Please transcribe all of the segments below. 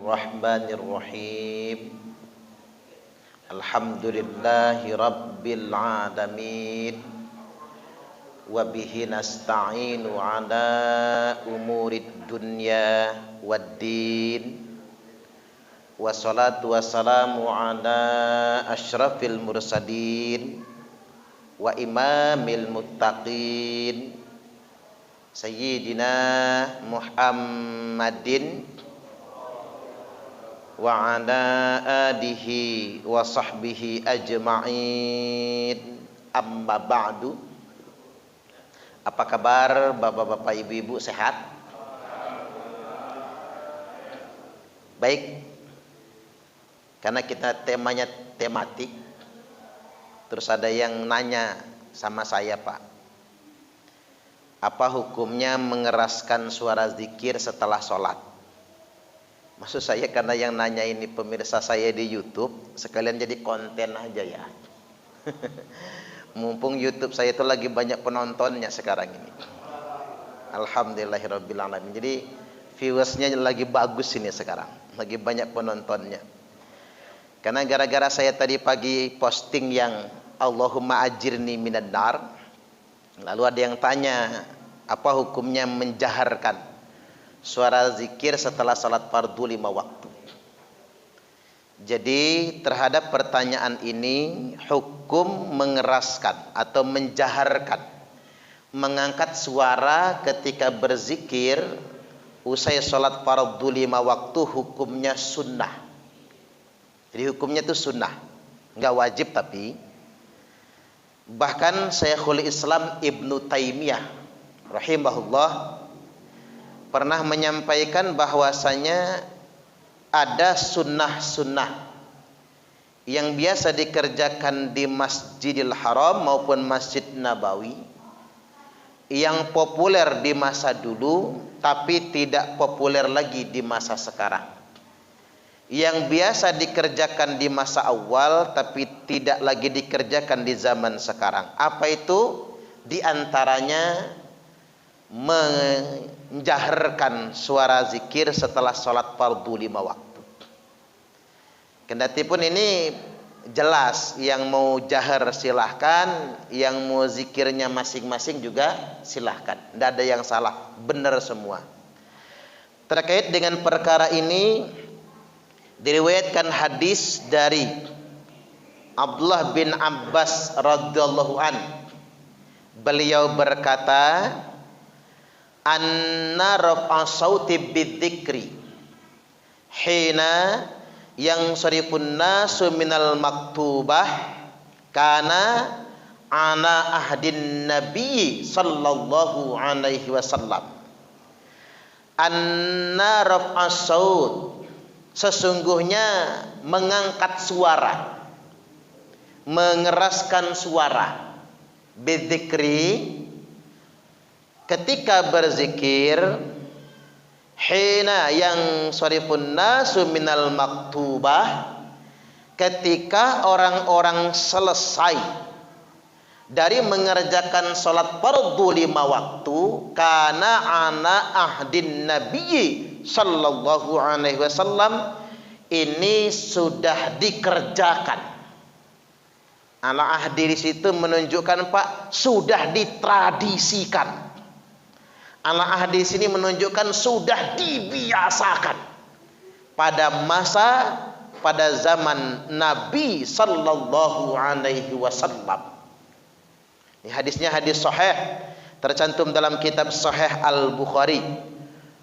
Bismillahirrahmanirrahim. Alhamdulillahi rabbil alamin. Wa bihi nasta'inu ala umurid dunya waddin. Wassalatu wassalamu ala asyrafil mursalin wa imamil muttaqin Sayyidina Muhammadin wa ala alihi wa sahbihi ajma'in. Amma ba'du. Apa kabar bapak-bapak, ibu-ibu, sehat? Baik. Karena kita temanya tematik, terus ada yang nanya sama saya, Pak, apa hukumnya mengeraskan suara zikir setelah sholat? Maksud saya karena yang nanya ini pemirsa saya di YouTube, sekalian jadi konten aja ya. Mumpung YouTube saya itu lagi banyak penontonnya sekarang ini. Alhamdulillahirabbil alamin. Jadi viewersnya lagi bagus ini sekarang, lagi banyak penontonnya. Karena gara-gara saya tadi pagi posting yang Allahumma ajirni minan nar, lalu ada yang tanya apa hukumnya menjaharkan suara zikir setelah salat fardu 5 waktu. Jadi terhadap pertanyaan ini, hukum mengeraskan atau menjaharkan, mengangkat suara ketika berzikir usai salat fardu 5 waktu hukumnya sunnah. Jadi hukumnya itu sunnah, enggak wajib. Tapi bahkan Syekhul Islam Ibnu Taimiyah rahimahullah pernah menyampaikan bahwasanya ada sunnah-sunnah yang biasa dikerjakan di Masjidil Haram maupun Masjid Nabawi yang populer di masa dulu tapi tidak populer lagi di masa sekarang, yang biasa dikerjakan di masa awal tapi tidak lagi dikerjakan di zaman sekarang. Apa itu? Di antaranya menjaharkan suara zikir setelah sholat fardu 5 waktu. Kendati pun ini jelas, yang mau jahar silahkan, yang mau zikirnya masing-masing juga silahkan, tidak ada yang salah, benar semua. Terkait dengan perkara ini diriwayatkan hadis dari Abdullah bin Abbas radhiyallahu an. Beliau berkata, anna raf'a sauti bidzikri hina yang sarifun nasu minal maktubah kana ana ahdin nabi sallallahu alaihi wasallam. Anna raf'a saut, sesungguhnya mengangkat suara, mengeraskan suara, bidzikri, ketika berzikir, hina yang sarifun nasu minal maktubah, ketika orang-orang selesai dari mengerjakan salat fardu 5 waktu, kana ana ahdin nabiyyi sallallahu alaihi wasallam, ini sudah dikerjakan. Ala ahdi di situ menunjukkan, Pak, sudah ditradisikan. Ala ahdi sini menunjukkan sudah dibiasakan pada zaman Nabi sallallahu alaihi wasallam. Ini hadisnya hadis sahih, tercantum dalam kitab Sahih Al-Bukhari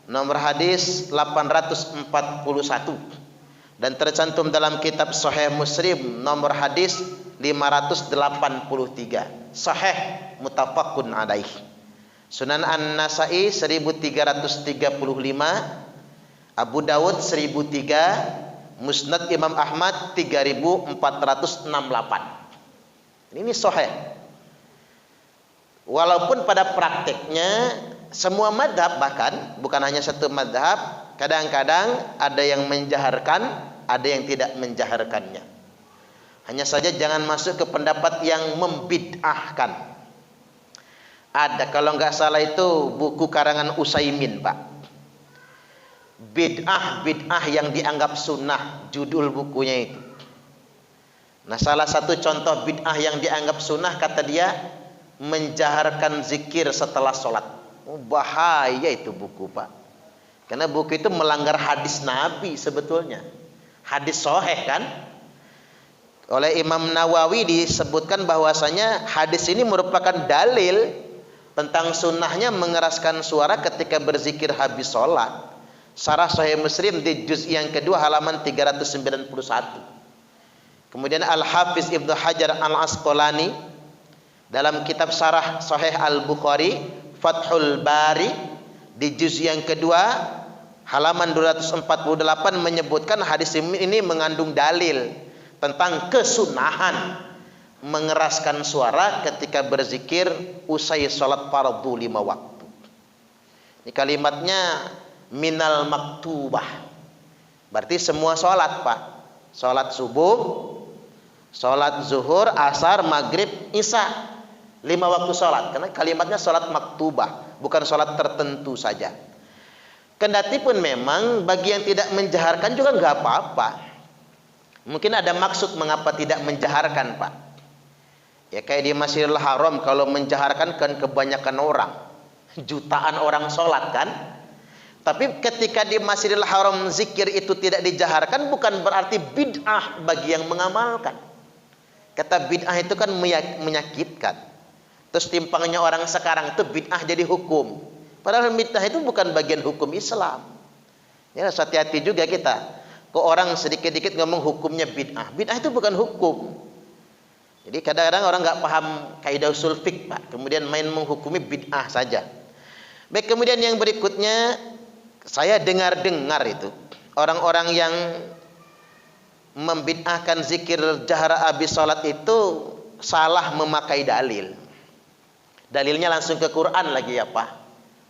nomor hadis 841, dan tercantum dalam kitab Sahih Muslim nomor hadis 583. Sahih muttafaqun alaih. Sunan An-Nasa'i 1335, Abu Dawud 1003, Musnad Imam Ahmad 3468. Ini sahih. Walaupun pada prakteknya semua madhab, bahkan bukan hanya satu madhab, kadang-kadang ada yang menjaharkan, ada yang tidak menjaharkannya. Hanya saja jangan masuk ke pendapat yang membid'ahkan. Ada, kalau nggak salah itu buku karangan Utsaimin, Pak. bid'ah yang dianggap sunnah, judul bukunya itu. Nah, salah satu contoh bid'ah yang dianggap sunnah, kata dia, menjaharkan zikir setelah sholat. Bahaya itu buku, Pak. Karena buku itu melanggar hadis Nabi sebetulnya. Hadis sahih kan? Oleh Imam Nawawi disebutkan bahwasanya hadis ini merupakan dalil tentang sunnahnya mengeraskan suara ketika berzikir habis sholat. Syarah Sahih Muslim di juz yang kedua halaman 391. Kemudian Al-Hafiz Ibnu Hajar Al-Asqalani dalam kitab Syarah Sahih Al-Bukhari Fathul Bari di juz yang kedua halaman 248 menyebutkan hadis ini mengandung dalil tentang kesunahan mengeraskan suara ketika berzikir usai sholat fardu 5 waktu. Ini kalimatnya minal maktubah. Berarti semua sholat, Pak. Sholat subuh, sholat zuhur, asar, maghrib, isya. 5 waktu sholat. Karena kalimatnya sholat maktubah, bukan sholat tertentu saja. Kendati pun memang bagi yang tidak menjaharkan juga nggak apa-apa. Mungkin ada maksud mengapa tidak menjaharkan, Pak. Ya kayak di Masjidil Haram kalau menjaharkan kan kebanyakan orang. Jutaan orang sholat kan. Tapi ketika di Masjidil Haram zikir itu tidak dijaharkan bukan berarti bid'ah bagi yang mengamalkan. Kata bid'ah itu kan menyakitkan. Terus timpangnya orang sekarang itu bid'ah jadi hukum. Padahal bid'ah itu bukan bagian hukum Islam. Ya, hati-hati juga kita. Kok orang sedikit-dikit ngomong hukumnya bid'ah. Bid'ah itu bukan hukum. Jadi kadang-kadang orang nggak paham kaidah usul fiqh, Pak. Kemudian main menghukumi bid'ah saja. Baik, kemudian yang berikutnya saya dengar-dengar itu orang-orang yang membid'ahkan zikir jahra habis salat itu salah memakai dalil. Dalilnya langsung ke Quran lagi ya, Pak.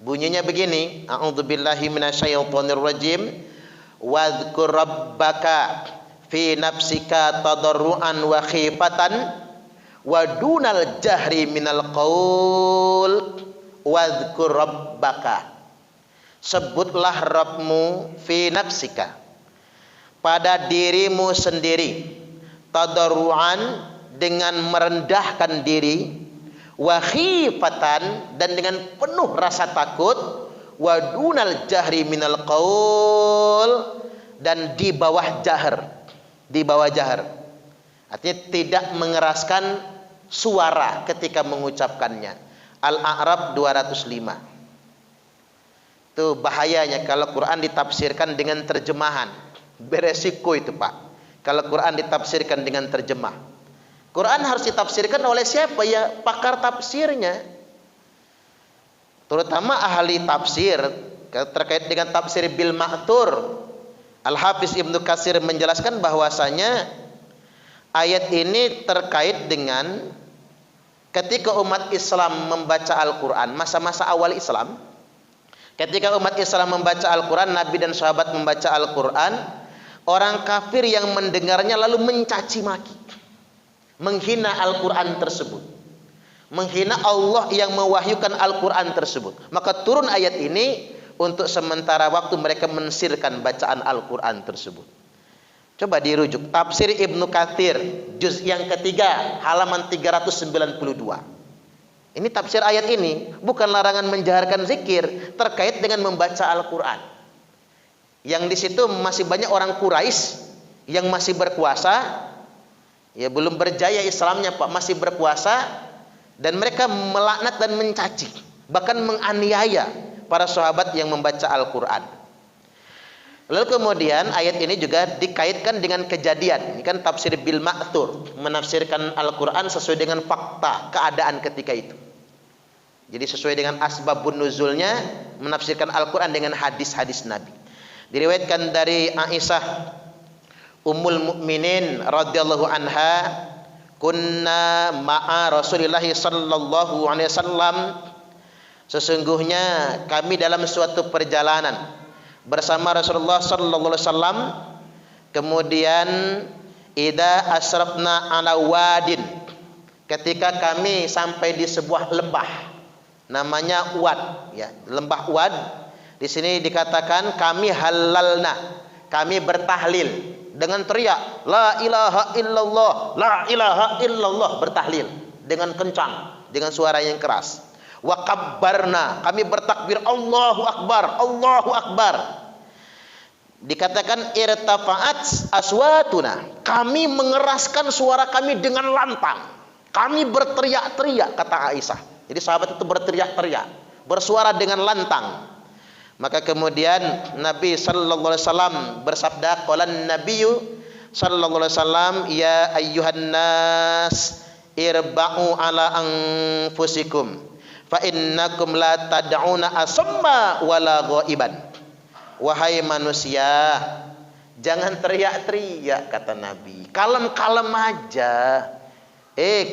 Bunyinya begini, a'udzubillahi minasyaitonirrajim. Wadhkur rabbaka fi nafsika tadarruan wa khifatan wa dunal jahri minal qaul. Wadhkur rabbaka, sebutlah Rabbmu fi nafsika, pada dirimu sendiri, tadarruan, dengan merendahkan diri, wa khifatan, dan dengan penuh rasa takut, wa dunal jahri minal qaul, dan di bawah jahar. Di bawah jahar artinya tidak mengeraskan suara ketika mengucapkannya. Al-A'raf 205. Itu bahayanya kalau Quran ditafsirkan dengan terjemahan. Beresiko itu, Pak. Kalau Quran ditafsirkan dengan terjemah. Quran harus ditafsirkan oleh siapa? Ya pakar tafsirnya. Terutama ahli tafsir. Terkait dengan tafsir bil ma'thur, Al-Hafiz Ibnu Katsir menjelaskan bahwasanya ayat ini terkait dengan ketika umat Islam membaca Al-Quran, masa-masa awal Islam. Ketika umat Islam membaca Al-Quran, Nabi dan sahabat membaca Al-Quran, orang kafir yang mendengarnya lalu mencaci maki, menghina Al-Quran tersebut, menghina Allah yang mewahyukan Al-Quran tersebut. Maka turun ayat ini untuk sementara waktu mereka mensirkan bacaan Al-Quran tersebut. Coba dirujuk tafsir Ibnu Katsir juz yang ketiga halaman 392. Ini tafsir ayat ini, bukan larangan menjaharkan zikir terkait dengan membaca Al-Quran. Yang di situ masih banyak orang Quraisy yang masih berkuasa, ya belum berjaya Islamnya, Pak, masih berkuasa, dan mereka melaknat dan mencaci, bahkan menganiaya para sahabat yang membaca Al-Quran. Lalu kemudian ayat ini juga dikaitkan dengan kejadian. Ini kan tafsir bil ma'thur, menafsirkan Al-Quran sesuai dengan fakta keadaan ketika itu. Jadi sesuai dengan asbabun nuzulnya, menafsirkan Al-Quran dengan hadis-hadis Nabi. Diriwayatkan dari Aisyah Ummul Mukminin radhiyallahu anha, kunna ma'a Rasulillah sallallahu alaihi wasallam, sesungguhnya kami dalam suatu perjalanan bersama Rasulullah sallallahu alaihi wasallam, kemudian idza asrafna ala wadin, ketika kami sampai di sebuah lembah namanya Wad, ya, lembah Wad. Di sini dikatakan kami halalna, kami bertahlil dengan teriak la ilaha illallah, la ilaha illallah, bertahlil dengan kencang, dengan suara yang keras. Wa kabbarna, kami bertakbir Allahu akbar, Allahu akbar. Dikatakan irtafa'at aswatuna, kami mengeraskan suara kami dengan lantang, kami berteriak-teriak, kata Aisyah. Jadi sahabat itu berteriak-teriak, bersuara dengan lantang. Maka kemudian Nabi sallallahu alaihi wasallam bersabda, qalan nabiyyu sallallahu alaihi wasallam, ya ayyuhan nas irba'u ala anfusikum fa innakum la tad'una asamma wala ghaiban. Wahai manusia, jangan teriak-teriak, kata Nabi. Kalem-kalem aja.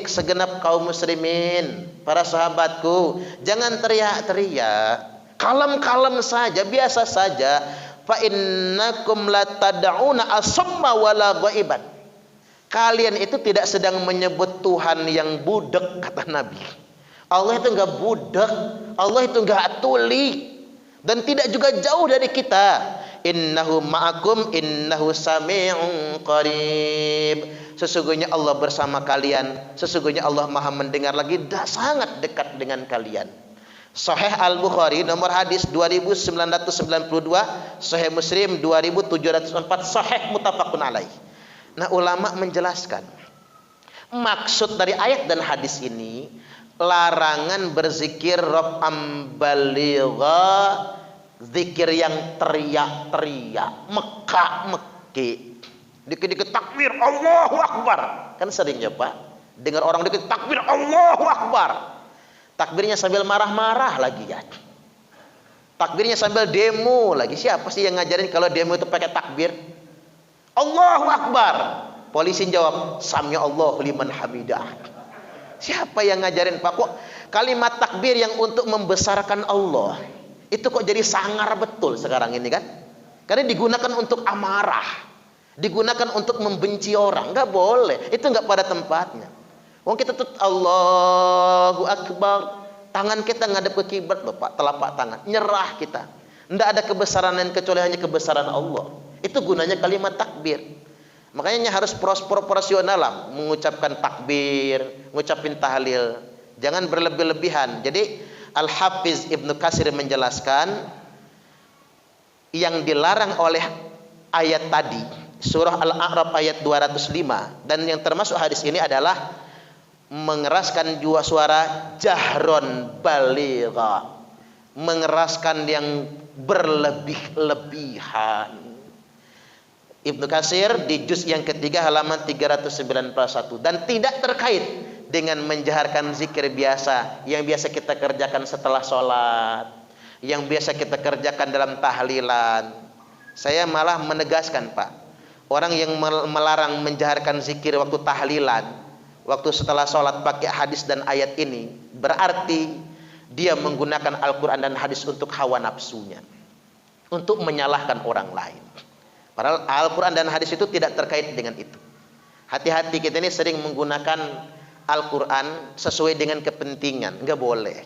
Segenap kaum muslimin, para sahabatku, jangan teriak-teriak. Kalem-kalem saja, biasa saja. Fa innakum la tad'una asamma wala ghaiban. Kalian itu tidak sedang menyebut Tuhan yang budek, kata Nabi. Allah itu enggak budek, Allah itu enggak tuli, dan tidak juga jauh dari kita. Innahu ma'akum innahu sami'un qarib. Sesungguhnya Allah bersama kalian, sesungguhnya Allah Maha mendengar lagi, sangat dekat dengan kalian. Sahih Al-Bukhari nomor hadis 2992, Sahih Muslim 2704, sahih muttafaqun alaih. Nah, ulama menjelaskan maksud dari ayat dan hadis ini, larangan berzikir raf'an baligha, zikir yang teriak-teriak, mekak-meki, dikit-dikit takbir Allahu Akbar. Kan seringnya Pak dengar orang dikit takbir Allahu Akbar, takbirnya sambil marah-marah lagi ya, takbirnya sambil demo lagi. Siapa sih yang ngajarin kalau demo itu pakai takbir Allahu Akbar? Polisi jawab sami Allahu liman hamidah. Siapa yang ngajarin Pak? Kok kalimat takbir yang untuk membesarkan Allah itu kok jadi sangar betul sekarang ini kan? Karena digunakan untuk amarah, digunakan untuk membenci orang. Nggak boleh, itu nggak pada tempatnya. Wong kita tuh Allahu Akbar, tangan kita ngadep ke kiblat loh Pak, telapak tangan, nyerah kita. Nggak ada kebesaran lain kecuali hanya kebesaran Allah. Itu gunanya kalimat takbir. Makanya harus proporsional lah mengucapkan takbir, mengucapin tahlil. Jangan berlebih-lebihan. Jadi Al-Hafiz Ibnu Katsir menjelaskan yang dilarang oleh ayat tadi, surah Al-A'raf ayat 205, dan yang termasuk hadis ini adalah mengeraskan dua suara jahron baligha, mengeraskan yang berlebih-lebihan. Ibnu Katsir di juz yang ketiga halaman 391, dan tidak terkait dengan menjaharkan zikir biasa yang biasa kita kerjakan setelah sholat, yang biasa kita kerjakan dalam tahlilan. Saya malah menegaskan Pak, orang yang melarang menjaharkan zikir waktu tahlilan, waktu setelah sholat pakai hadis dan ayat ini, berarti dia menggunakan Al-Quran dan hadis untuk hawa nafsunya, untuk menyalahkan orang lain. Padahal Al-Quran dan hadis itu tidak terkait dengan itu. Hati-hati, kita ini sering menggunakan Al-Quran sesuai dengan kepentingan. Enggak boleh.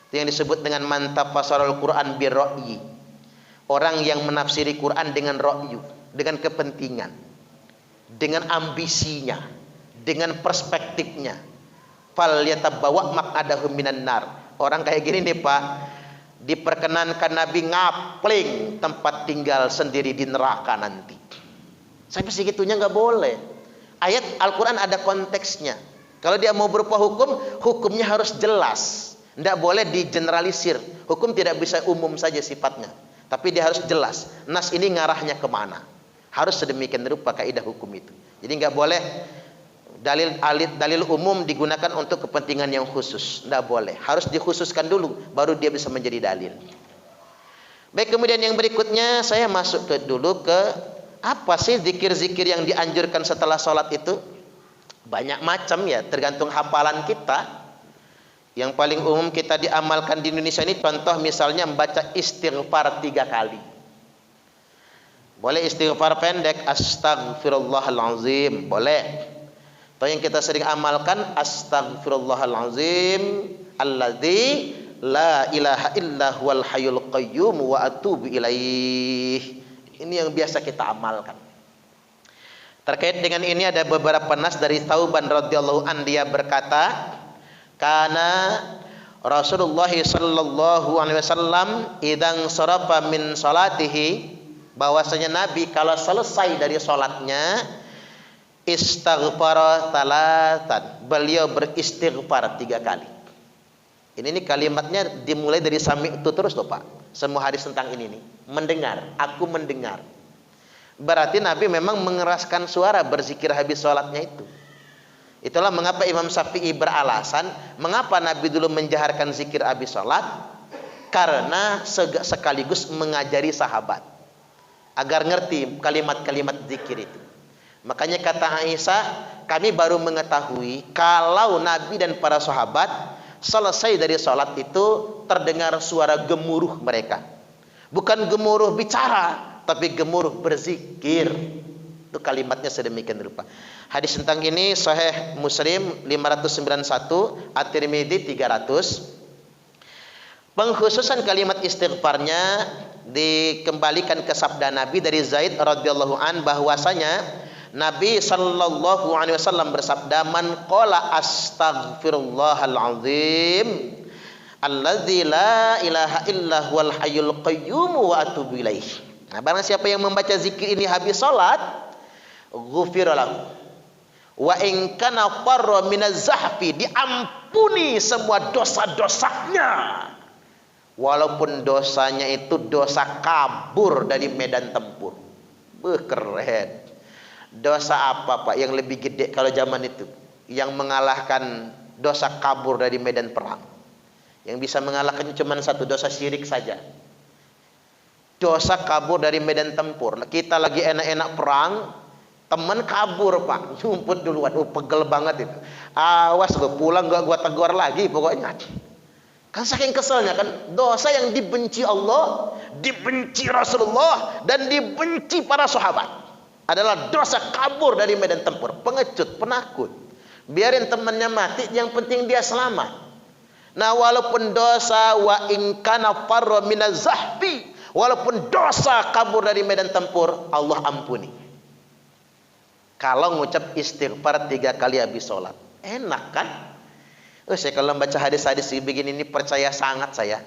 Itu yang disebut dengan mantap fasarul Quran birra'yi. Orang yang menafsiri Quran dengan ra'yu, dengan kepentingan, dengan ambisinya, dengan perspektifnya. Fal yatabawa maq'adahu minan nar. Orang kayak gini nih Pak, diperkenankan Nabi ngapling tempat tinggal sendiri di neraka nanti. Sampai segitunya nggak boleh. Ayat Al-Quran ada konteksnya. Kalau dia mau berupa hukum, hukumnya harus jelas. Nggak boleh digeneralisir. Hukum tidak bisa umum saja sifatnya, tapi dia harus jelas. Nas ini ngarahnya kemana. Harus sedemikian rupa kaidah hukum itu. Jadi nggak boleh dalil umum digunakan untuk kepentingan yang khusus. Tidak boleh. Harus dikhususkan dulu, baru dia bisa menjadi dalil. Baik, kemudian yang berikutnya saya masuk dulu ke apa sih zikir-zikir yang dianjurkan setelah sholat itu. Banyak macam ya, tergantung hafalan kita. Yang paling umum kita diamalkan di Indonesia ini, contoh misalnya membaca istighfar 3 kali. Boleh istighfar pendek, astaghfirullahalazim, boleh. Atau yang kita sering amalkan, astaghfirullahalazim alladzi la ilaha illa huwal hayyul qayyum wa atubu ilaih. Ini yang biasa kita amalkan. Terkait dengan ini ada beberapa nas dari Thauban radhiyallahu an, dia berkata, kana Rasulullah sallallahu alaihi wasallam idzan sarafa min salatihi, bahwasanya Nabi kalau selesai dari salatnya istaghfara talatan, beliau beristighfar 3 kali. Ini kalimatnya dimulai dari sami'tu terus loh Pak. Semua hadis tentang ini nih, mendengar, aku mendengar. Berarti Nabi memang mengeraskan suara berzikir habis sholatnya itu. Itulah mengapa Imam Syafi'i beralasan, mengapa Nabi dulu menjaharkan zikir habis sholat? Karena sekaligus mengajari sahabat agar ngerti kalimat-kalimat zikir itu. Makanya kata Aisyah, kami baru mengetahui kalau Nabi dan para sahabat selesai dari sholat itu terdengar suara gemuruh mereka. Bukan gemuruh bicara, tapi gemuruh berzikir. Itu kalimatnya sedemikian rupa. Hadis tentang ini Sahih Muslim 591, At-Tirmidzi 300. Pengkhususan kalimat istighfarnya dikembalikan ke sabda Nabi dari Zaid radhiyallahu an, bahwasanya Nabi sallallahu alaihi wasallam bersabda, man qala astaghfirullahal azim alladzi la ilaha illa huwal hayyul qayyum wa atubu ilaih. Nah, barang siapa yang membaca zikir ini habis salat, ghufira lahu wa in kana farra minaz zahfi, diampuni semua dosa-dosanya, walaupun dosanya itu dosa kabur dari medan tempur. Keren. Dosa apa Pak yang lebih gede kalau zaman itu, yang mengalahkan dosa kabur dari medan perang? Yang bisa mengalahkannya cuma satu, dosa syirik saja. Dosa kabur dari medan tempur. Kita lagi enak-enak perang, teman kabur Pak, nyumput duluan. Pegel banget itu. Awas gue pulang gua tegur lagi pokoknya. Kan saking keselnya kan, dosa yang dibenci Allah, dibenci Rasulullah, dan dibenci para sahabat adalah dosa kabur dari medan tempur. Pengecut, penakut. Biarin temannya mati, yang penting dia selamat. Nah, walaupun dosa wa in kana farra minaz zahfi, walaupun dosa kabur dari medan tempur, Allah ampuni. Kalau ngucap istighfar 3 kali habis sholat, enak kan? Saya kalau membaca hadis-hadis begini ini percaya sangat saya.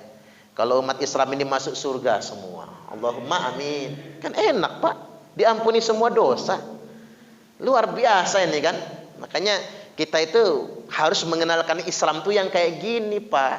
Kalau umat Islam ini masuk surga semua, Allahumma amin. Kan enak Pak, diampuni semua dosa. Luar biasa ini kan. Makanya kita itu harus mengenalkan Islam tuh yang kayak gini Pak,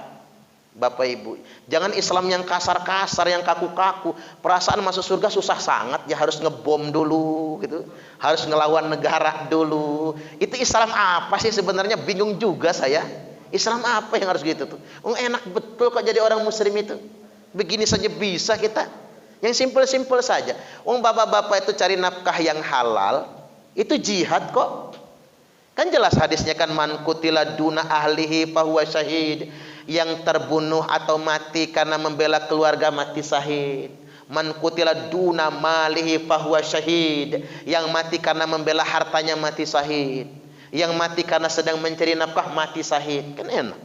Bapak Ibu. Jangan Islam yang kasar-kasar, yang kaku-kaku. Perasaan masuk surga susah sangat, ya harus ngebom dulu gitu. Harus ngelawan negara dulu. Itu Islam apa sih sebenarnya? Bingung juga saya. Islam apa yang harus gitu tuh? Enak betul kok jadi orang muslim itu. Begini saja bisa kita. Yang simpel-simpel saja. Bapak-bapak itu cari nafkah yang halal, itu jihad kok. Kan jelas hadisnya kan, man kutila duna ahlihi fahuwa syahid. Yang terbunuh atau mati karena membela keluarga mati syahid. Man kutila duna malihi fahuwa syahid. Yang mati karena membela hartanya mati syahid. Yang mati karena sedang mencari nafkah mati syahid. Kan enak.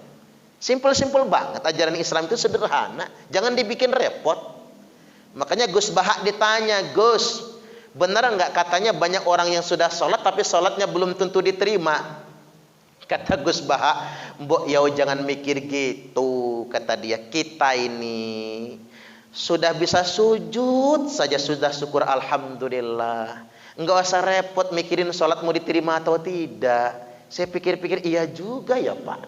Simpel-simpel banget. Ajaran Islam itu sederhana, jangan dibikin repot. Makanya Gus Bahak ditanya, Gus, benar enggak katanya banyak orang yang sudah sholat tapi sholatnya belum tentu diterima? Kata Gus Bahak, mbok ya jangan mikir gitu. Kata dia, kita ini sudah bisa sujud saja sudah syukur alhamdulillah. Enggak usah repot mikirin sholat mau diterima atau tidak. Saya pikir-pikir iya juga ya Pak.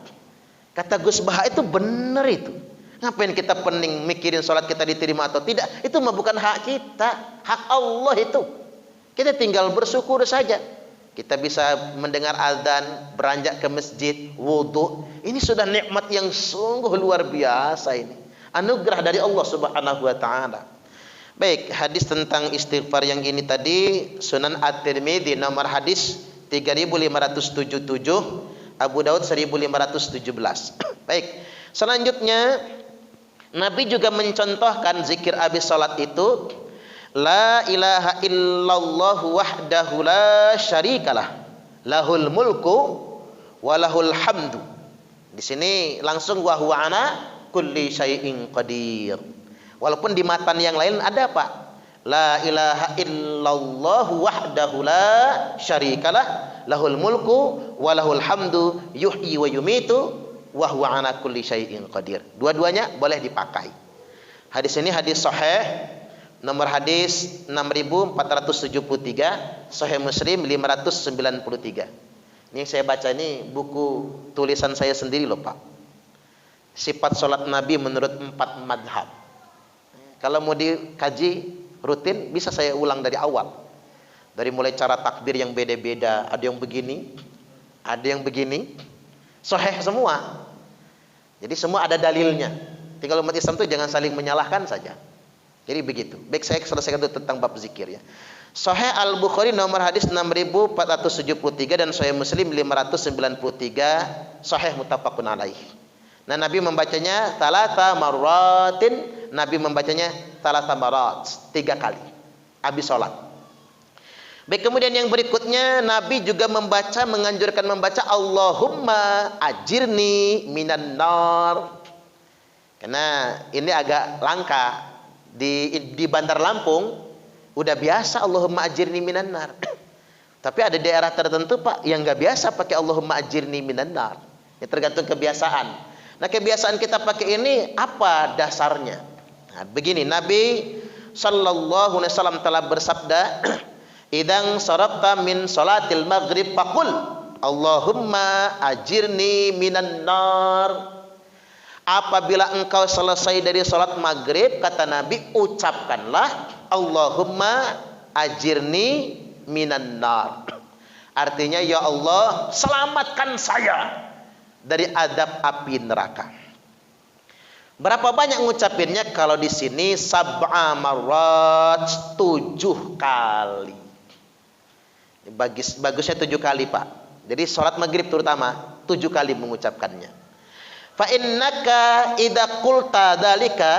Kata Gus Bahak itu benar itu. Ngapain kita pening mikirin sholat kita diterima atau tidak? Itu mah bukan hak kita, hak Allah itu. Kita tinggal bersyukur saja. Kita bisa mendengar azan, beranjak ke masjid, wudu. Ini sudah nikmat yang sungguh luar biasa ini. Anugerah dari Allah Subhanahu wa taala. Baik, hadis tentang istighfar yang ini tadi Sunan At-Tirmidzi nomor hadis 3577, Abu Daud 1517. Baik, selanjutnya Nabi juga mencontohkan zikir habis salat itu, la ilaha illallah wahdahu la syarikalah, lahul mulku wa lahul hamdu. Di sini langsung wa huwa ala kulli syai'in qadir. Walaupun di matan yang lain ada Pak. La ilaha illallah wahdahu la syarikalah lahul mulku wa lahul hamdu yuhyi wa yumitu wa huwa ala kulli syai'in qadir. Dua-duanya boleh dipakai. Hadis ini hadis sahih, nomor hadis 6473, Sahih Muslim 593. Ini saya baca ini buku tulisan saya sendiri loh Pak. Sifat sholat Nabi menurut 4 madhab. Kalau mau dikaji rutin bisa saya ulang dari awal. Dari mulai cara takbir yang beda-beda, ada yang begini, ada yang begini. Sahih semua. Jadi semua ada dalilnya. Tinggal umat Islam itu jangan saling menyalahkan saja. Jadi begitu. Baik, saya selesaikan itu tentang bab zikir ya. Sahih Al-Bukhari nomor hadis 6473 dan Sahih Muslim 593, sahih muttafaqun alaih. Nah, Nabi membacanya talata marratin, Nabi membacanya talata marat, 3 kali habis sholat. Baik, kemudian yang berikutnya Nabi juga menganjurkan membaca Allahumma ajirni minan nar. Karena ini agak langka di Bandar Lampung udah biasa Allahumma ajirni minan nar. Tapi ada daerah tertentu Pak yang nggak biasa pakai Allahumma ajirni minan nar. Ya tergantung kebiasaan. Nah, kebiasaan kita pakai ini apa dasarnya? Nah, begini, Nabi sallallahu alaihi wasallam telah bersabda, "Idzan sarafta min salatil maghrib faqul Allahumma ajirni minan nar." Apabila engkau selesai dari salat maghrib, kata Nabi, ucapkanlah Allahumma ajirni minan nar. Artinya, ya Allah, selamatkan saya dari adab api neraka. Berapa banyak ngucapinnya? Kalau di sini sab'a marrat, 7 kali. Bagusnya 7 kali Pak. Jadi sholat maghrib terutama 7 kali mengucapkannya. Fa innaka idza qulta dzalika,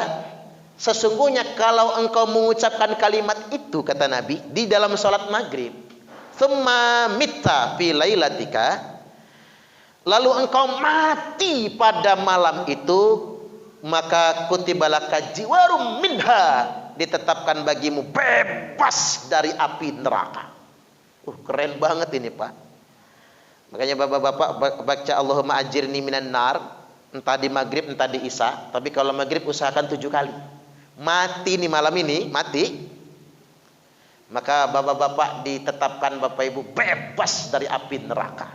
sesungguhnya kalau engkau mengucapkan kalimat itu, kata Nabi, di dalam sholat maghrib, thumma mitta fi lailatika, lalu engkau mati pada malam itu, maka kutibalaka jiwarum minha, ditetapkan bagimu bebas dari api neraka. Keren banget ini Pak. Makanya bapak-bapak baca Allahumma ajirni minan nar, entah di maghrib entah di isya. Tapi kalau maghrib usahakan 7 kali. Mati nih malam ini, mati, maka bapak-bapak ditetapkan bapak ibu bebas dari api neraka.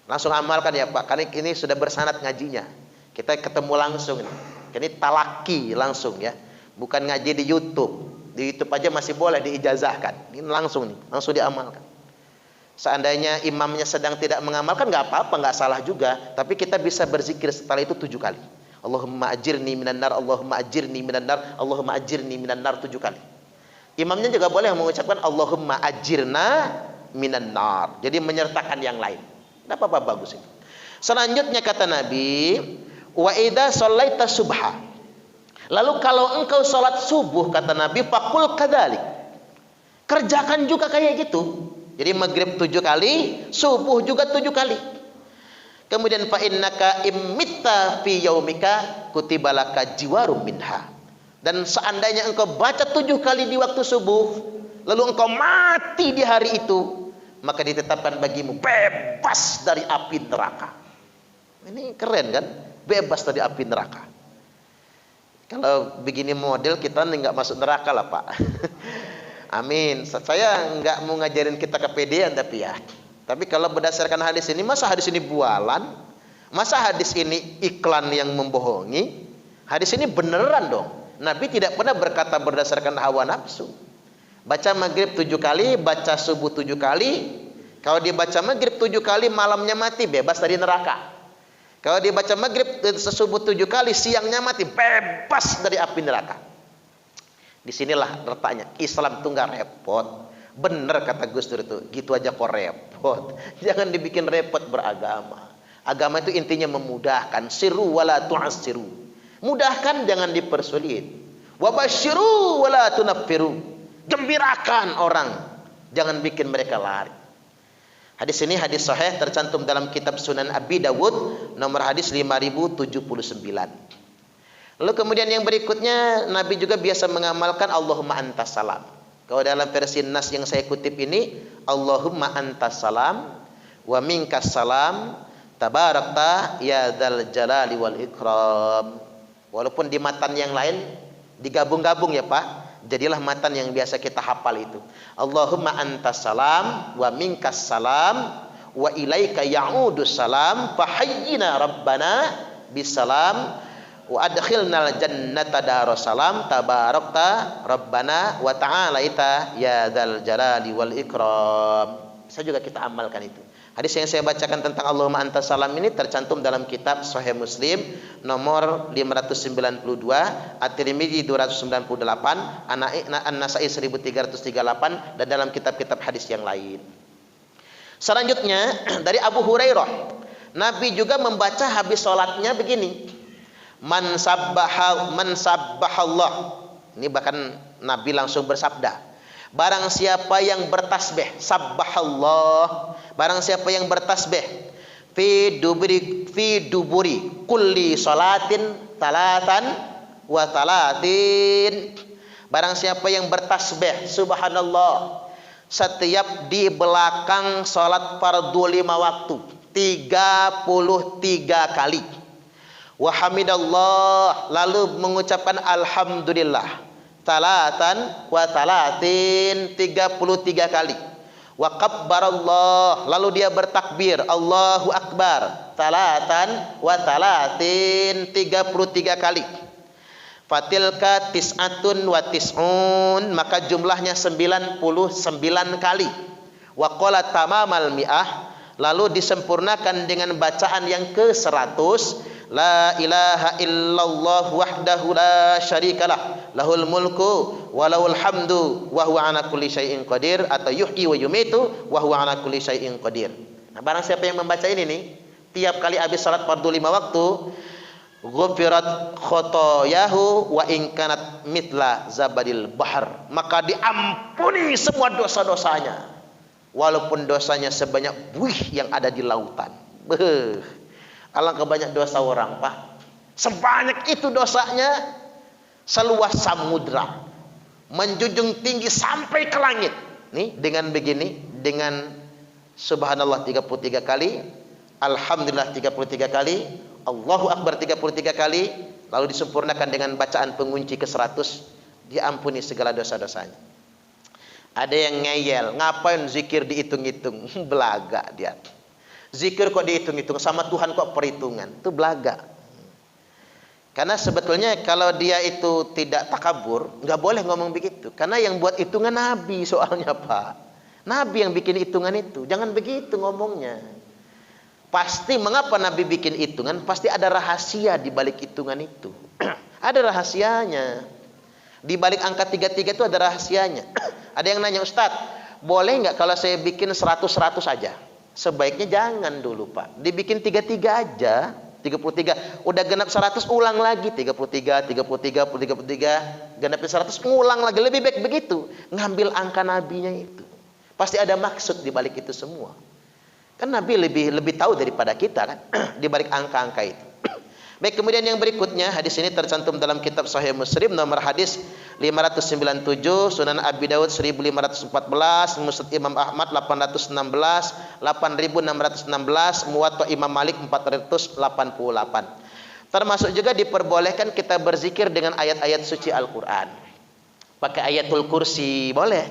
Langsung amalkan ya Pak, karena ini sudah bersanad ngajinya. Kita ketemu langsung ini. Ini talaki langsung ya. Bukan ngaji di YouTube. Di YouTube aja masih boleh diijazahkan. Ini langsung nih, langsung diamalkan. Seandainya imamnya sedang tidak mengamalkan, nggak apa-apa, nggak salah juga. Tapi kita bisa berzikir setelah itu 7 kali. Allahumma ajirni minan nar, Allahumma ajirni minan nar, Allahumma ajirni minan nar 7 kali. Imamnya juga boleh mengucapkan Allahumma ajirna minan nar. Jadi menyertakan yang lain. Tidak apa-apa, bagus itu. Selanjutnya kata Nabi, wa idza shallaita subha. Lalu kalau engkau salat subuh, kata Nabi, faqul kadzalik. Kerjakan juga kayak gitu. Jadi maghrib 7 kali, subuh juga 7 kali. Kemudian fa innaka immitta fi yaumika kutibalaka jiwarum minha. Dan seandainya engkau baca 7 kali di waktu subuh, lalu engkau mati di hari itu, maka ditetapkan bagimu bebas dari api neraka. Ini keren kan? Bebas dari api neraka. Kalau begini model kita nggak masuk neraka lah Pak. Amin. Saya nggak mau ngajarin kita kepedean tapi ya. Tapi kalau berdasarkan hadis ini, masa hadis ini bualan? Masa hadis ini iklan yang membohongi? Hadis ini beneran dong. Nabi tidak pernah berkata berdasarkan hawa nafsu. Baca maghrib 7 kali, baca subuh 7 kali. Kalau dia baca maghrib 7 kali, malamnya mati, bebas dari neraka. Kalau dia baca maghrib subuh 7 kali, siangnya mati, bebas dari api neraka. Disinilah letaknya. Islam itu nggak repot. Bener kata Gus Dur itu, gitu aja kok repot. Jangan dibikin repot beragama. Agama itu intinya memudahkan. Siru wala tu'assiru. Mudahkan, jangan dipersulit. Wabashiru wala tunaffiru. Gembirakan orang, jangan bikin mereka lari. Hadis ini hadis sahih, tercantum dalam kitab Sunan Abi Dawud nomor hadis 5079. Lalu kemudian yang berikutnya, Nabi juga biasa mengamalkan Allahumma antas salam. Kalau dalam versi Nas yang saya kutip ini, Allahumma antas salam wa minkas salam tabarakta ya dzal jalali wal ikram. Walaupun di matan yang lain digabung-gabung ya Pak, jadilah matan yang biasa kita hafal itu. Allahumma antas salam wa minkas salam wa ilaika ya'udus salam fahayyina rabbana bisalam wa adkhilnal jannata darussalam tabarakta rabbana wa ta'alaita ya dzal jalali wal ikram. Bisa juga kita amalkan itu. Hadis yang saya bacakan tentang Allahumma antas salam ini tercantum dalam kitab Sahih Muslim nomor 592, At-Tirmidzi 298, An-Nasa'i 1338 dan dalam kitab-kitab hadis yang lain. Selanjutnya dari Abu Hurairah, Nabi juga membaca habis sholatnya begini. Man sabbahallah. Ini bahkan Nabi langsung bersabda, barang siapa yang bertasbih, sabbahallah, barang siapa yang bertasbih fi duburi kulli salatin talatan wa talatin, barang siapa yang bertasbih subhanallah setiap di belakang salat fardu 5 waktu 33 kali. Wa hamidallah, lalu mengucapkan alhamdulillah talatan wa talatin 33 kali. Wa kabbarallah, lalu dia bertakbir Allahu akbar talatan wa talatin 33 kali. Fatilka tis'atun wa tis'un, maka jumlahnya 99 kali. Wa qala tamamal mi'ah, lalu disempurnakan dengan bacaan yang ke-100. La ilaha illallah wahdahu la syarikalah lahul mulku wa lahul hamdu wa huwa ala kulli syai'in qadir, atau yuhyi wa yumitu wa huwa ala kulli syai'in qadir. Nah, barang siapa yang membaca ini nih tiap kali habis salat fardu 5 waktu, ghufirat khotoyahu wa in kanat mitla zabadil bahar, maka diampuni semua dosa-dosanya walaupun dosanya sebanyak buih yang ada di lautan. Alangkah banyak dosa orang Pak, sebanyak itu dosanya, seluas samudra, menjunjung tinggi sampai ke langit. Nih dengan begini, dengan subhanallah 33 kali, alhamdulillah 33 kali, Allahu akbar 33 kali, lalu disempurnakan dengan bacaan pengunci ke-100, diampuni segala dosa-dosanya. Ada yang ngeyel, ngapain zikir dihitung-hitung? Belaga dia. Zikir kok dihitung-hitung, sama Tuhan kok perhitungan? Itu belaga. Karena sebetulnya kalau dia itu tidak takabur, nggak boleh ngomong begitu. Karena yang buat hitungan Nabi soalnya Pak. Nabi yang bikin hitungan itu. Jangan begitu ngomongnya. Pasti mengapa Nabi bikin hitungan? Pasti ada rahasia di balik hitungan itu. Ada rahasianya. Di balik angka 33 itu ada rahasianya. Ada yang nanya, Ustadz, boleh nggak kalau saya bikin 100-100 aja? Sebaiknya jangan dulu Pak, dibikin 33 aja. 33 udah genap 100, ulang lagi 33 genapin 100, ulang lagi. Lebih baik begitu, ngambil angka nabinya itu. Pasti ada maksud di balik itu semua. Kan Nabi lebih tahu daripada kita kan di balik angka-angka itu. Baik, kemudian yang berikutnya, hadis ini tercantum dalam kitab Sahih Muslim nomor hadis 597, Sunan Abi Dawud 1514, Musnad Imam Ahmad 816, 8616, Muwatta Imam Malik 488. Termasuk juga diperbolehkan kita berzikir dengan ayat-ayat suci Al-Qur'an. Pakai ayatul kursi boleh.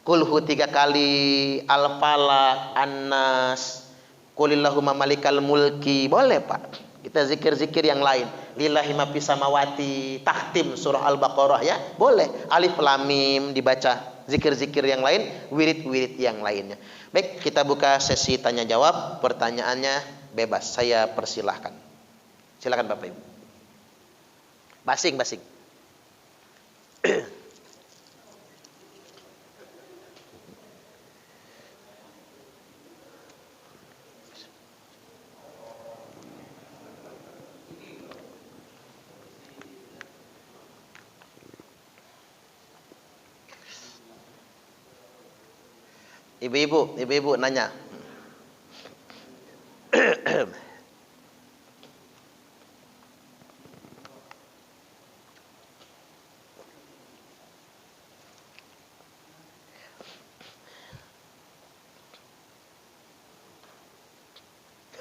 Kulhu 3 kali, Al-Falaq, An-Nas, Qulillahumma malikal mulki, boleh Pak. Kita zikir-zikir yang lain. Lillahi ma fis samawati, takhtim surah Al-Baqarah ya, boleh. Alif lam mim dibaca, zikir-zikir yang lain, wirid-wirid yang lainnya. Baik, kita buka sesi tanya jawab. Pertanyaannya bebas, saya persilahkan. Silakan Bapak Ibu. Basing-basing. Ibu-ibu nanya.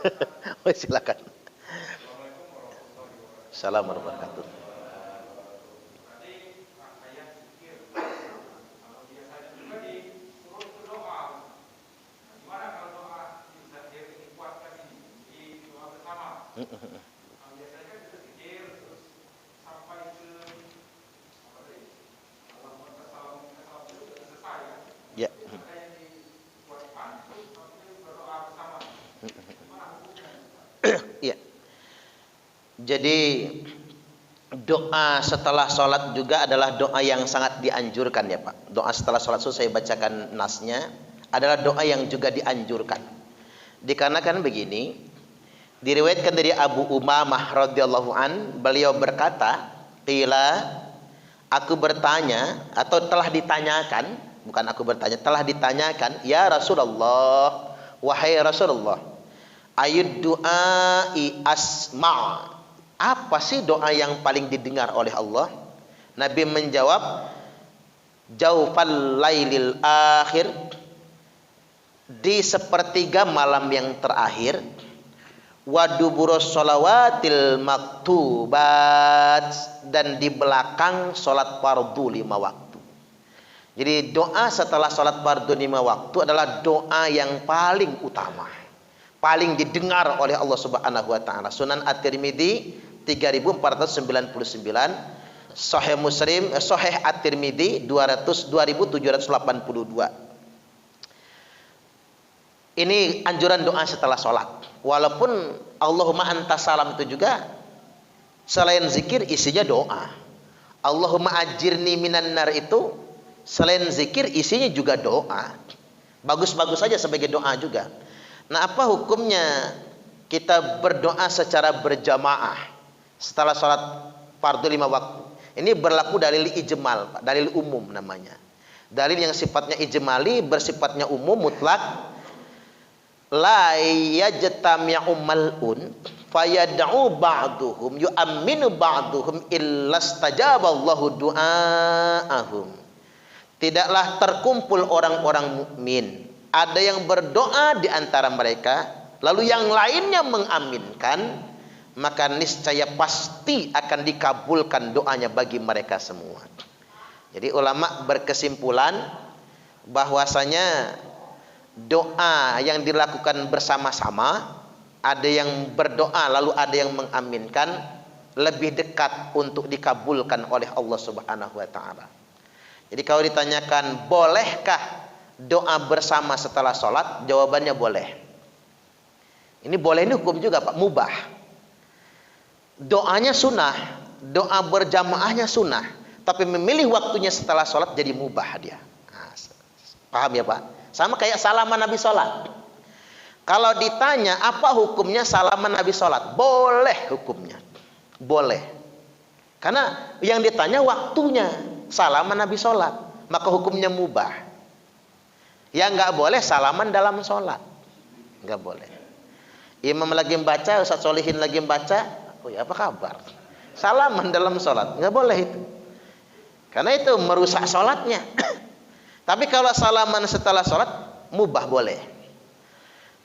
Oh, silakan. Assalamualaikum warahmatullahi wabarakatuh. Ya. Iya. Jadi doa setelah sholat juga adalah doa yang sangat dianjurkan ya Pak. Doa setelah sholat itu saya bacakan nasnya adalah doa yang juga dianjurkan. Dikarenakan begini, diriwayatkan dari Abu Umamah radhiyallahu an, beliau berkata, qila, aku bertanya atau telah ditanyakan, bukan aku bertanya, telah ditanyakan, ya Rasulullah, wahai Rasulullah, ayud du'ai asma', apa sih doa yang paling didengar oleh Allah? Nabi menjawab, jaufal lailil akhir, di sepertiga malam yang terakhir, waduburos sholawatil maktubat, dan di belakang sholat fardu 5 waktu. Jadi doa setelah sholat fardu 5 waktu adalah doa yang paling utama, paling didengar oleh Allah Subhanahu wa taala. Sunan At-Tirmidzi 3499, Sahih Muslim, Sahih At-Tirmidzi 2782. Ini anjuran doa setelah sholat. Walaupun Allahumma anta salam itu juga selain zikir isinya doa. Allahumma ajirni minan nar itu selain zikir isinya juga doa. Bagus-bagus saja sebagai doa juga. Nah, apa hukumnya kita berdoa secara berjamaah setelah sholat fardu 5 waktu? Ini berlaku dalil ijmal, Pak, dalil umum namanya. Dalil yang sifatnya ijmali, bersifatnya umum, mutlak. La yajtami'u mal'un fayad'u ba'duhum yu'amminu ba'duhum illa istajaba Allahu du'aahum. Tidaklah terkumpul orang-orang mukmin, ada yang berdoa di antara mereka, lalu yang lainnya mengaminkan, maka niscaya pasti akan dikabulkan doanya bagi mereka semua. Jadi ulama berkesimpulan bahwasanya doa yang dilakukan bersama-sama, ada yang berdoa lalu ada yang mengaminkan, lebih dekat untuk dikabulkan oleh Allah Subhanahu wa taala. Jadi kalau ditanyakan bolehkah doa bersama setelah sholat, jawabannya boleh. Ini boleh, ini hukum juga Pak, mubah. Doanya sunnah, doa berjamaahnya sunnah, tapi memilih waktunya setelah sholat jadi mubah dia. Nah, paham ya Pak? Sama kayak salaman Nabi sholat. Kalau ditanya apa hukumnya salaman Nabi sholat, boleh hukumnya, boleh. Karena yang ditanya waktunya salaman Nabi sholat, maka hukumnya mubah. Yang nggak boleh salaman dalam sholat, nggak boleh. Imam lagi membaca, Ustaz Solihin lagi membaca, oh ya apa kabar? Salaman dalam sholat, nggak boleh itu. Karena itu merusak sholatnya. Tapi kalau salaman setelah sholat, mubah boleh.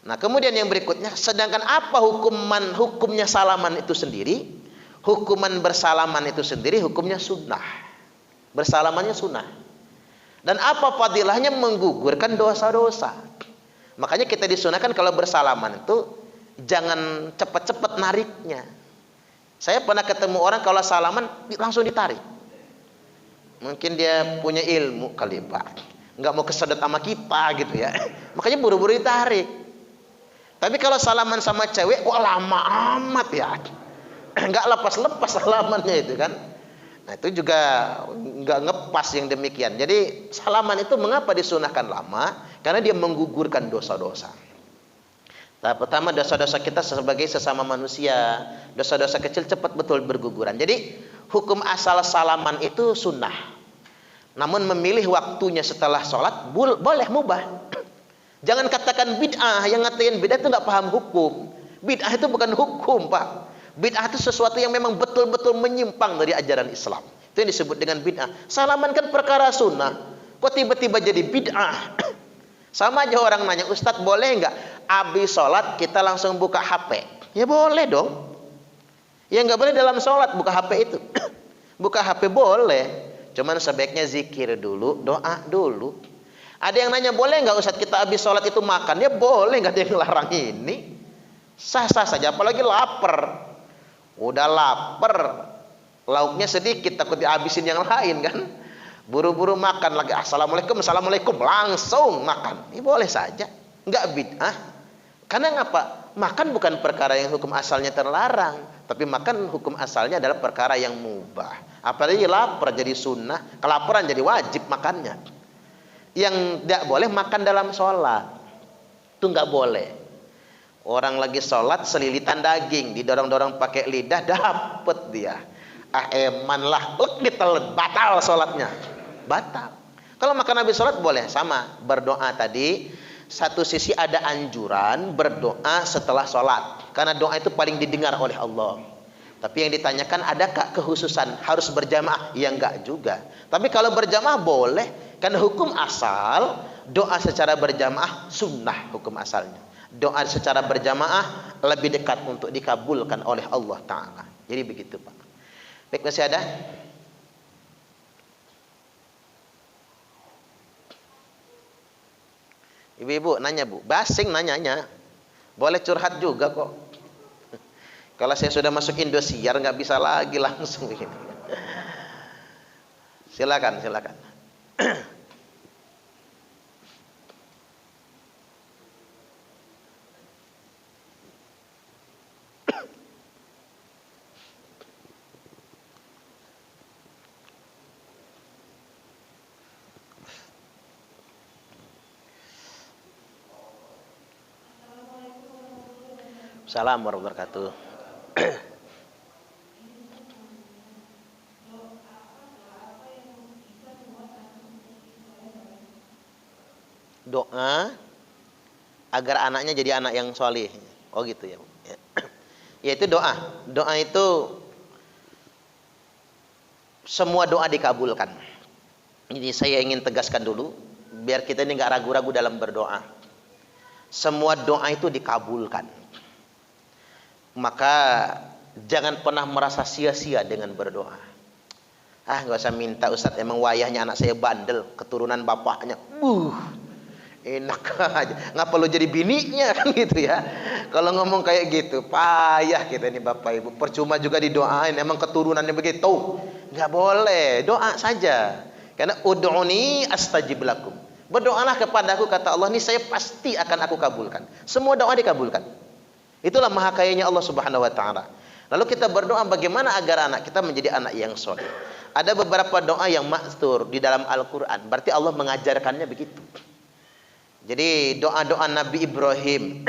Nah kemudian yang berikutnya, sedangkan apa hukumnya salaman itu sendiri? Hukuman bersalaman itu sendiri hukumnya sunnah. Bersalamannya sunnah. Dan apa fadilahnya? Menggugurkan dosa-dosa. Makanya kita disunahkan kalau bersalaman itu jangan cepat-cepat nariknya. Saya pernah ketemu orang kalau salaman langsung ditarik. Mungkin dia punya ilmu kali Pak, nggak mau kesedot sama kita gitu ya, makanya buru-buru ditarik. Tapi kalau salaman sama cewek, kok lama amat ya, nggak lepas-lepas salamannya itu kan. Nah itu juga nggak ngepas yang demikian. Jadi salaman itu mengapa disunahkan lama? Karena dia menggugurkan dosa-dosa. Nah, pertama dosa-dosa kita sebagai sesama manusia, dosa-dosa kecil cepat betul berguguran. Jadi hukum asal salaman itu sunnah. Namun memilih waktunya setelah sholat boleh, mubah. Jangan katakan bid'ah. Yang ngatain bid'ah itu nggak paham hukum. Bid'ah itu bukan hukum Pak. Bid'ah itu sesuatu yang memang betul-betul menyimpang dari ajaran Islam. Itu yang disebut dengan bid'ah. Salaman kan perkara sunnah, kok tiba-tiba jadi bid'ah? Sama aja orang nanya, Ustadz boleh nggak habis sholat kita langsung buka HP. Ya boleh dong. Ya nggak boleh dalam sholat buka HP itu. Buka HP boleh. Cuman sebaiknya zikir dulu, doa dulu. Ada yang nanya, boleh nggak Ustaz kita habis sholat itu makan? Ya boleh, nggak ada yang larang ini. Sah-sah saja, apalagi lapar. Udah lapar, lauknya sedikit, takut dihabisin yang lain kan. Buru-buru makan lagi, assalamualaikum, assalamualaikum, langsung makan. Ini boleh saja, nggak bid'ah. Karena ngapa? Makan bukan perkara yang hukum asalnya terlarang, tapi makan hukum asalnya adalah perkara yang mubah. Apalagi lapar jadi sunnah, kelaparan jadi wajib makannya. Yang tidak boleh makan dalam sholat, itu nggak boleh. Orang lagi sholat selilitan daging, didorong-dorong pakai lidah, dapet dia. Eman lah, ditelan, batal sholatnya, batal. Kalau makan habis sholat boleh, sama berdoa tadi. Satu sisi ada anjuran berdoa setelah sholat, karena doa itu paling didengar oleh Allah. Tapi yang ditanyakan, adakah kekhususan harus berjamaah? Ya enggak juga. Tapi kalau berjamaah boleh, karena hukum asal doa secara berjamaah sunnah hukum asalnya. Doa secara berjamaah lebih dekat untuk dikabulkan oleh Allah Ta'ala. Jadi begitu Pak. Baik, masih ada? Ibu-ibu nanya Bu, basing nanyanya. Boleh curhat juga kok. Kalau saya sudah masuk Indosiar nggak bisa lagi langsung begini. Silakan, silakan. Assalamualaikum warahmatullahi wabarakatuh. Doa agar anaknya jadi anak yang soleh. Oh gitu ya. Ya itu doa. Doa itu semua doa dikabulkan. Jadi saya ingin tegaskan dulu, biar kita ini nggak ragu-ragu dalam berdoa. Semua doa itu dikabulkan. Maka jangan pernah merasa sia-sia dengan berdoa. Nggak usah minta Ustaz, emang wayahnya anak saya bandel, keturunan bapaknya. Enak aja, nggak perlu jadi bininya kan gitu ya. Kalau ngomong kayak gitu, payah kita ini Bapak Ibu. Percuma juga didoain, emang keturunannya begitu. Nggak boleh, doa saja. Karena ud'uni astajib lakum. Berdoalah kepadaku, kata Allah, ini saya pasti akan aku kabulkan. Semua doa dikabulkan. Itulah maha kayanya Allah Subhanahu wa taala. Lalu kita berdoa bagaimana agar anak kita menjadi anak yang soleh. Ada beberapa doa yang ma'tsur di dalam Al-Qur'an. Berarti Allah mengajarkannya begitu. Jadi doa-doa Nabi Ibrahim,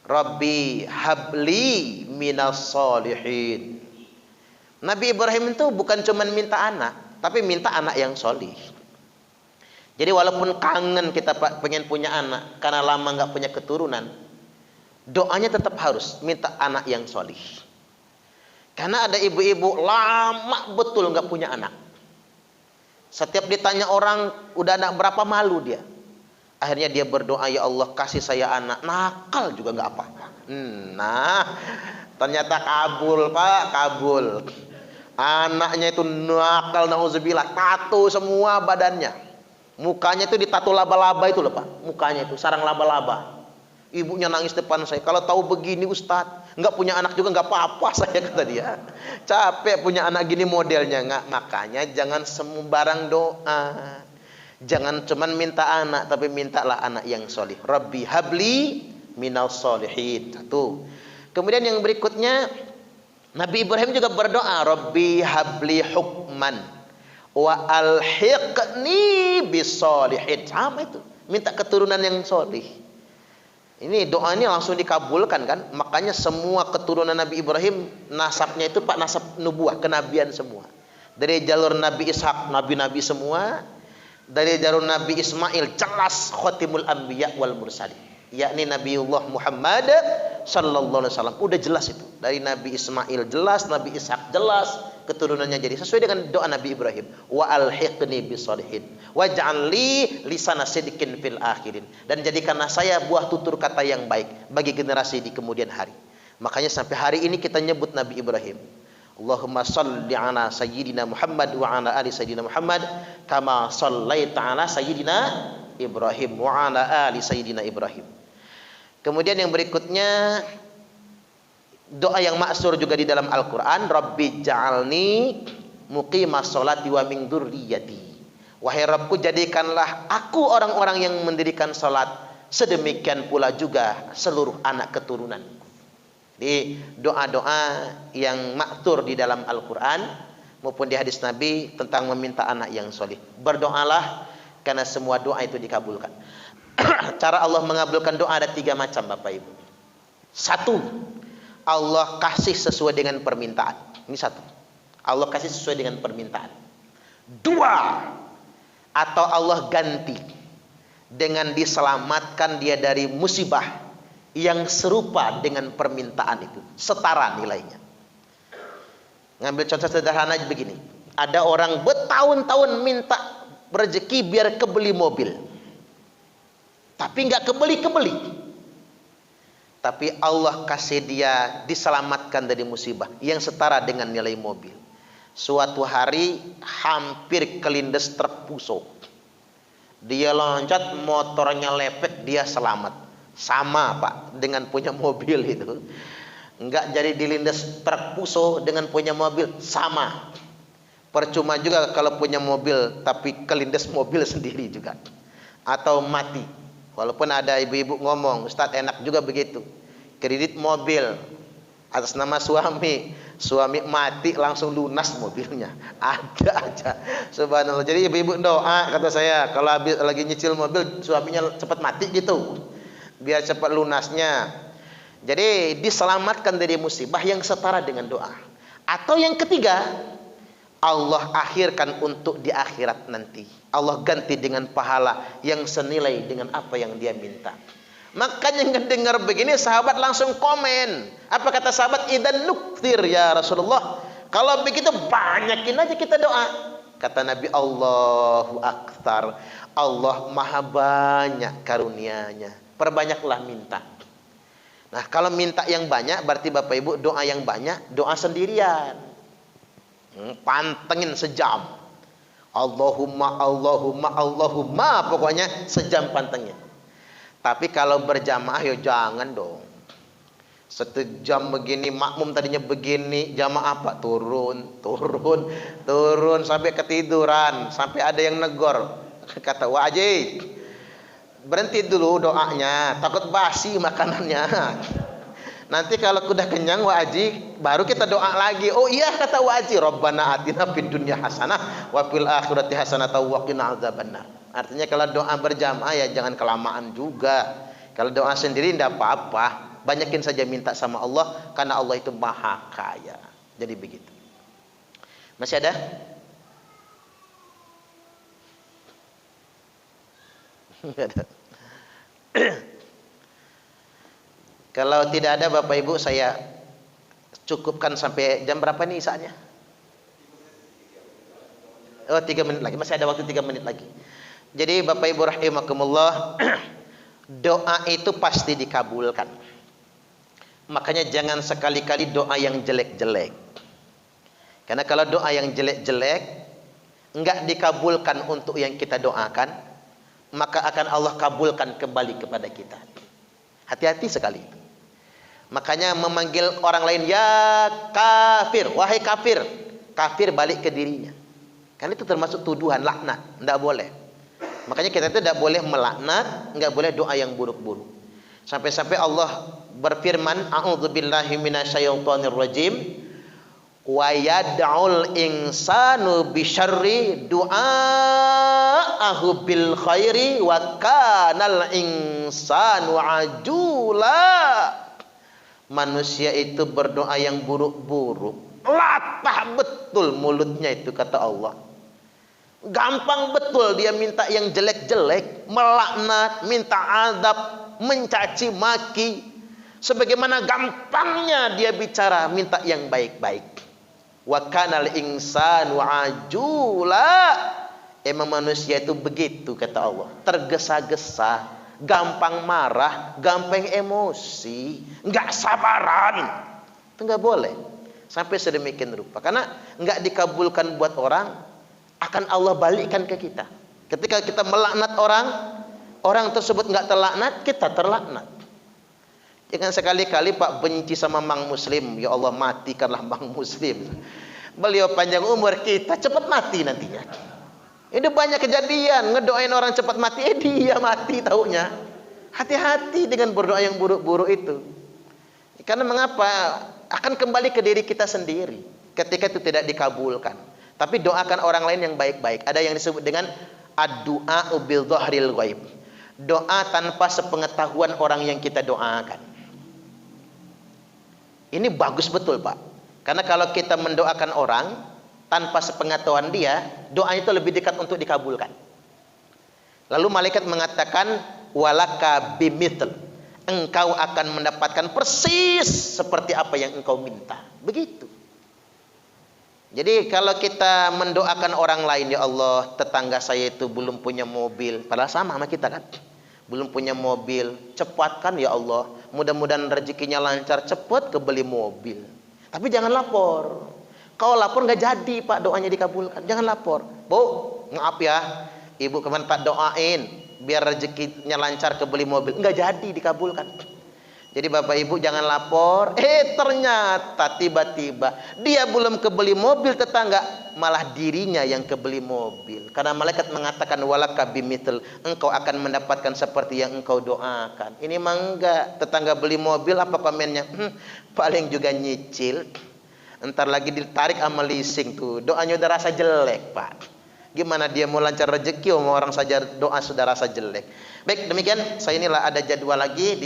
Rabbi habli minas solihin. Nabi Ibrahim itu bukan cuma minta anak, tapi minta anak yang solih. Jadi walaupun kangen kita pengen punya anak, karena lama nggak punya keturunan, doanya tetap harus minta anak yang solih. Karena ada ibu-ibu lama betul nggak punya anak. Setiap ditanya orang udah anak berapa, malu dia. Akhirnya dia berdoa, ya Allah kasih saya anak nakal juga nggak apa-apa. Nah, ternyata kabul Pak, kabul. Anaknya itu nakal, nauzubillah, tato semua badannya. Mukanya itu ditato laba-laba itu loh Pak. Mukanya itu sarang laba-laba. Ibunya nangis depan saya. Kalau tahu begini Ustadz, nggak punya anak juga nggak apa-apa saya, kata dia. Capek punya anak gini modelnya. Nggak, makanya jangan sembarang doa. Jangan cuman minta anak, tapi mintalah anak yang solih. Rabbi habli minal solihin. Satu. Kemudian yang berikutnya, Nabi Ibrahim juga berdoa, Rabbi habli hukman wa alhiqni bisolihin. Sama itu, minta keturunan yang solih. Ini doa ini langsung dikabulkan kan. Makanya semua keturunan Nabi Ibrahim nasabnya itu Pak, nasab nubuah, kenabian semua. Dari jalur Nabi Ishak, nabi-nabi semua. Dari jalur Nabi Ismail jelas khotimul anbiya wal mursalin, yakni Nabiullah Muhammad sallallahu alaihi wasallam. Udah jelas itu. Dari Nabi Ismail jelas, Nabi Ishak jelas, keturunannya jadi sesuai dengan doa Nabi Ibrahim. Wa alhiqni bisolihin waj'al li lisana sidqin fil akhirin. Dan jadikanlah saya buah tutur kata yang baik bagi generasi di kemudian hari. Makanya sampai hari ini kita nyebut Nabi Ibrahim. Allahumma salli ala sayyidina Muhammad wa ala ali sayyidina Muhammad kama sallaita ala sayyidina Ibrahim wa ala ali sayyidina Ibrahim. Kemudian yang berikutnya doa yang ma'sur juga di dalam Al-Qur'an, Rabbi ja'alni muqimas sholati wa min dzurriyyati. Wahai Rabbku, jadikanlah aku orang-orang yang mendirikan salat, sedemikian pula juga seluruh anak keturunan. Jadi doa-doa yang ma'thur di dalam Al-Qur'an maupun di hadis Nabi tentang meminta anak yang soleh. Berdoalah karena semua doa itu dikabulkan. Cara Allah mengabulkan doa ada 3 macam, Bapak Ibu. 1, Allah kasih sesuai dengan permintaan. Ini 1. Allah kasih sesuai dengan permintaan. 2, atau Allah ganti dengan diselamatkan dia dari musibah yang serupa dengan permintaan itu, setara nilainya. Ngambil contoh sederhana begini. Ada orang bertahun-tahun minta rezeki biar kebeli mobil, tapi nggak kebeli. Tapi Allah kasih dia diselamatkan dari musibah yang setara dengan nilai mobil. Suatu hari hampir kelindes truk puso. Dia loncat, motornya lepek, dia selamat. Sama Pak dengan punya mobil itu. Nggak jadi dilindes truk puso dengan punya mobil, sama. Percuma juga kalau punya mobil tapi kelindes mobil sendiri juga. Atau mati. Walaupun ada ibu-ibu ngomong, Ustadz enak juga begitu. Kredit mobil atas nama suami mati langsung lunas mobilnya. Ada aja. Subhanallah. Jadi ibu-ibu doa kata saya, kalau habis lagi nyicil mobil suaminya cepat mati gitu. Biar cepat lunasnya. Jadi diselamatkan dari musibah yang setara dengan doa. Atau yang ketiga, Allah akhirkan untuk di akhirat nanti. Allah ganti dengan pahala yang senilai dengan apa yang dia minta. Makanya ngedengar begini sahabat langsung komen. Apa kata sahabat? Idan nuktir ya Rasulullah. Kalau begitu banyakin aja kita doa. Kata Nabi, Allahu Akbar. Allah maha banyak karunia-Nya. Perbanyaklah minta. Nah kalau minta yang banyak berarti Bapak Ibu doa yang banyak, doa sendirian. Pantengin sejam. Allahumma, Allahumma, Allahumma, pokoknya sejam pantengin. Tapi kalau berjamaah ya jangan dong. 1 jam begini, makmum tadinya begini, jamaah apa? Turun sampai ketiduran, sampai ada yang negor. Kata Wajib, berhenti dulu doanya, takut basi makanannya. Nanti kalau udah kenyang Wajib, baru kita doa lagi. Oh iya kata Wajib, Rabbana atina fid dunya hasanah wa fil akhirati hasanah wa qina adzabannar. Artinya kalau doa berjamaah ya jangan kelamaan juga. Kalau doa sendiri tidak apa-apa. Banyakin saja minta sama Allah karena Allah itu maha kaya. Jadi begitu. Masih ada? Enggak ada. Kalau tidak ada Bapak Ibu saya cukupkan sampai jam berapa nih isaannya? Oh 3 menit lagi. Masih ada waktu 3 menit lagi. Jadi Bapak Ibu rahimakumullah, doa itu pasti dikabulkan. Makanya jangan sekali-kali doa yang jelek-jelek. Karena kalau doa yang jelek-jelek enggak dikabulkan untuk yang kita doakan, maka akan Allah kabulkan kembali kepada kita. Hati-hati sekali. Makanya memanggil orang lain ya kafir, wahai kafir, kafir balik ke dirinya. Kan itu termasuk tuduhan, laknat, tidak boleh. Makanya kita itu tidak boleh melaknat, enggak boleh doa yang buruk-buruk. Sampai-sampai Allah berfirman, a'udzubillahi minasyaitonir rajim, wa yad'ul insanu bisyarri du'aahu bil khairi wa kanal insanu ajula. Manusia itu berdoa yang buruk-buruk, latah betul mulutnya itu kata Allah. Gampang betul dia minta yang jelek-jelek, melaknat, minta azab, mencaci maki. Sebagaimana gampangnya dia bicara minta yang baik-baik. Wa kanal insanu ajula. Emang manusia itu begitu kata Allah. Tergesa-gesa, gampang marah, gampang emosi, nggak sabaran. Itu nggak boleh. Sampai sedemikian rupa. Karena nggak dikabulkan buat orang, akan Allah balikkan ke kita. Ketika kita melaknat orang, orang tersebut nggak terlaknat, kita terlaknat. Jangan sekali-kali Pak benci sama Mang Muslim. Ya Allah, matikanlah Mang Muslim. Beliau panjang umur, kita cepat mati nantinya. Ini banyak kejadian ngedoain orang cepat mati, dia mati taunya. Hati-hati dengan berdoa yang buruk-buruk itu. Karena mengapa? Akan kembali ke diri kita sendiri ketika itu tidak dikabulkan. Tapi doakan orang lain yang baik-baik. Ada yang disebut dengan ad-du'a bil dhahril ghaib. Doa tanpa sepengetahuan orang yang kita doakan. Ini bagus betul Pak. Karena kalau kita mendoakan orang tanpa sepengetahuan dia, doa itu lebih dekat untuk dikabulkan. Lalu malaikat mengatakan walaka bimithl. Engkau akan mendapatkan persis seperti apa yang engkau minta. Begitu. Jadi kalau kita mendoakan orang lain, ya Allah, tetangga saya itu belum punya mobil, padahal sama kita kan. Belum punya mobil, cepatkan ya Allah. Mudah-mudahan rezekinya lancar, cepat kebeli mobil. Tapi jangan lapor. Kalau lapor nggak jadi Pak, doanya dikabulkan. Jangan lapor. Bu, maaf ya, Ibu kemarin tak doain biar rezekinya lancar kebeli mobil. Nggak jadi dikabulkan. Jadi Bapak Ibu jangan lapor. Ternyata tiba-tiba dia belum kebeli mobil, tetangga malah dirinya yang kebeli mobil. Karena malaikat mengatakan walaka bimithl, engkau akan mendapatkan seperti yang engkau doakan. Ini mah enggak, tetangga beli mobil apa komennya? Paling juga nyicil. Entar lagi ditarik sama leasing tuh. Doanya udah rasa jelek, Pak. Gimana dia mau lancar rezeki, mau orang saja doa sudah rasa jelek. Baik, demikian saya inilah ada jadwal lagi di